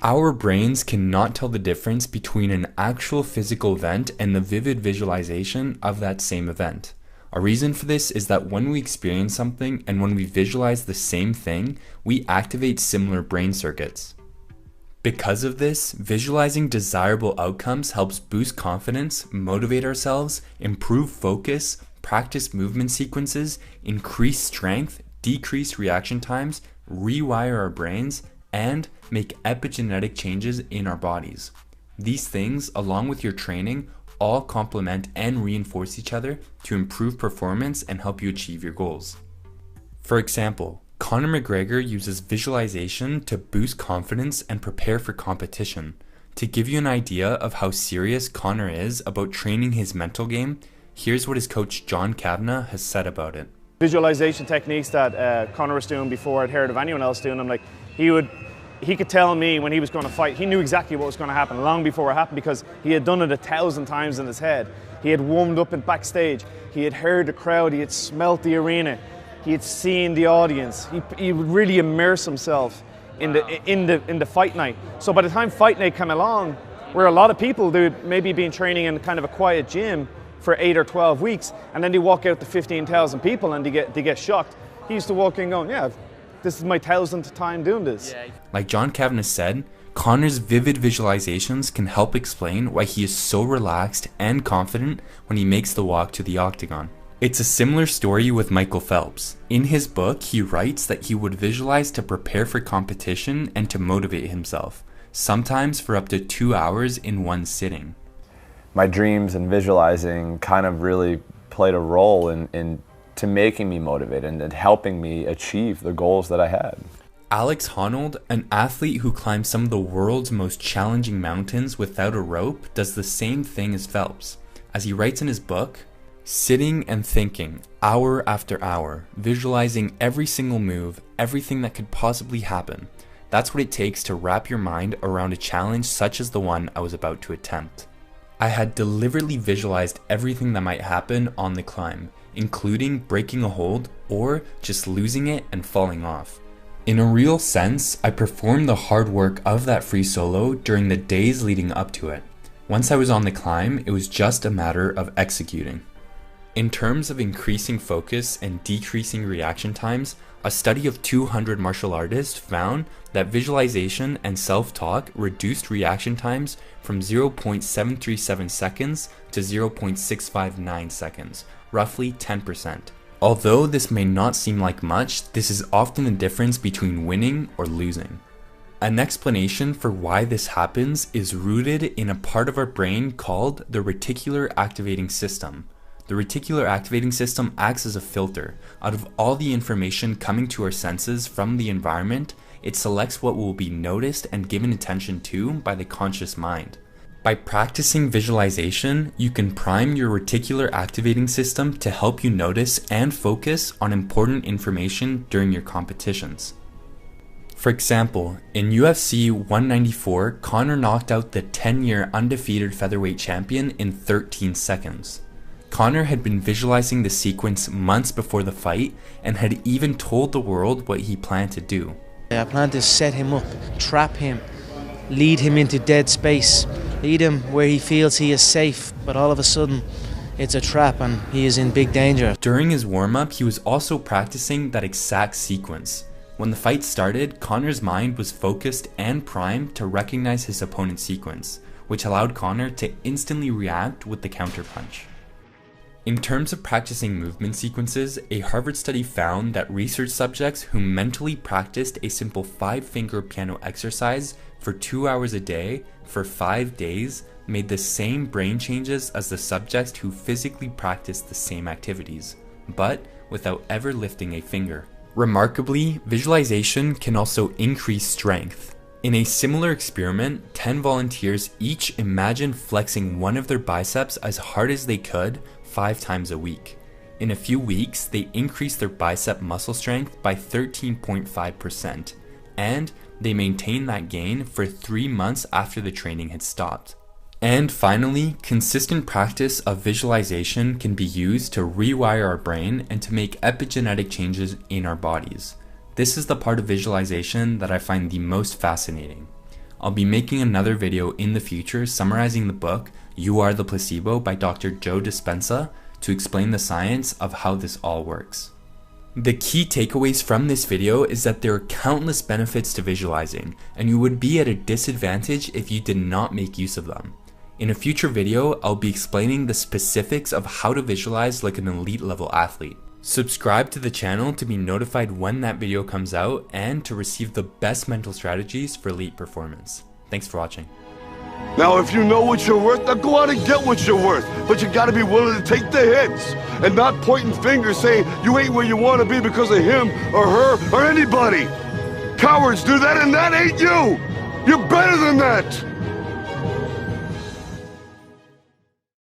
Our brains cannot tell the difference between an actual physical event and the vivid visualization of that same event. A reason for this is that when we experience something and when we visualize the same thing, we activate similar brain circuits. Because of this, visualizing desirable outcomes helps boost confidence, motivate ourselves, improve focus, practice movement sequences, increase strength, decrease reaction times, rewire our brains, and make epigenetic changes in our bodies. These things, along with your training, all complement and reinforce each other to improve performance and help you achieve your goals. For example, Conor McGregor uses visualization to boost confidence and prepare for competition. To give you an idea of how serious Conor is about training his mental game, here's what his coach John Kavanagh has said about it. Visualization techniques that Conor was doing before I'd heard of anyone else doing them, like he could tell me when he was going to fight. He knew exactly what was going to happen long before it happened because he had done it 1,000 times in his head. He had warmed up and backstage. He had heard the crowd. He had smelt the arena. He had seen the audience. He would really immerse himself in the fight night. So by the time fight night came along, where a lot of people would maybe been training in kind of a quiet gym for 8 or 12 weeks, and then they walk out to 15,000 people and they get shocked. He used to walk in going, yeah, this is my 1,000th time doing this. Like John Kavanagh said, Conor's vivid visualizations can help explain why he is so relaxed and confident when he makes the walk to the octagon. It's a similar story with Michael Phelps. In his book, he writes that he would visualize to prepare for competition and to motivate himself, sometimes for up to 2 hours in one sitting. My dreams and visualizing kind of really played a role in making me motivated and helping me achieve the goals that I had. Alex Honnold, an athlete who climbs some of the world's most challenging mountains without a rope, does the same thing as Phelps. As he writes in his book, sitting and thinking, hour after hour, visualizing every single move, everything that could possibly happen. That's what it takes to wrap your mind around a challenge such as the one I was about to attempt. I had deliberately visualized everything that might happen on the climb, including breaking a hold or just losing it and falling off. In a real sense, I performed the hard work of that free solo during the days leading up to it. Once I was on the climb, it was just a matter of executing. In terms of increasing focus and decreasing reaction times, a study of 200 martial artists found that visualization and self-talk reduced reaction times from 0.737 seconds to 0.659 seconds, roughly 10%. Although this may not seem like much, this is often the difference between winning or losing. An explanation for why this happens is rooted in a part of our brain called the reticular activating system. The reticular activating system acts as a filter. Out of all the information coming to our senses from the environment, it selects what will be noticed and given attention to by the conscious mind. By practicing visualization, you can prime your reticular activating system to help you notice and focus on important information during your competitions. For example, in UFC 194, Conor knocked out the 10-year undefeated featherweight champion in 13 seconds. Conor had been visualizing the sequence months before the fight and had even told the world what he planned to do. I plan to set him up, trap him, lead him into dead space, lead him where he feels he is safe, but all of a sudden it's a trap and he is in big danger. During his warm-up, he was also practicing that exact sequence. When the fight started, Conor's mind was focused and primed to recognize his opponent's sequence, which allowed Conor to instantly react with the counterpunch. In terms of practicing movement sequences, a Harvard study found that research subjects who mentally practiced a simple 5-finger piano exercise for 2 hours a day for 5 days made the same brain changes as the subjects who physically practiced the same activities, but without ever lifting a finger. Remarkably, visualization can also increase strength. In a similar experiment, 10 volunteers each imagined flexing one of their biceps as hard as they could 5 times a week. In a few weeks, they increased their bicep muscle strength by 13.5%, and they maintained that gain for 3 months after the training had stopped. And finally, consistent practice of visualization can be used to rewire our brain and to make epigenetic changes in our bodies. This is the part of visualization that I find the most fascinating. I'll be making another video in the future summarizing the book You Are the Placebo by Dr. Joe Dispenza to explain the science of how this all works. The key takeaways from this video is that there are countless benefits to visualizing, and you would be at a disadvantage if you did not make use of them. In a future video, I'll be explaining the specifics of how to visualize like an elite level athlete. Subscribe to the channel to be notified when that video comes out and to receive the best mental strategies for elite performance. Thanks for watching. Now, if you know what you're worth, now go out and get what you're worth. But you gotta be willing to take the hits and not pointing fingers saying you ain't where you wanna be because of him or her or anybody. Cowards do that and that ain't you. You're better than that.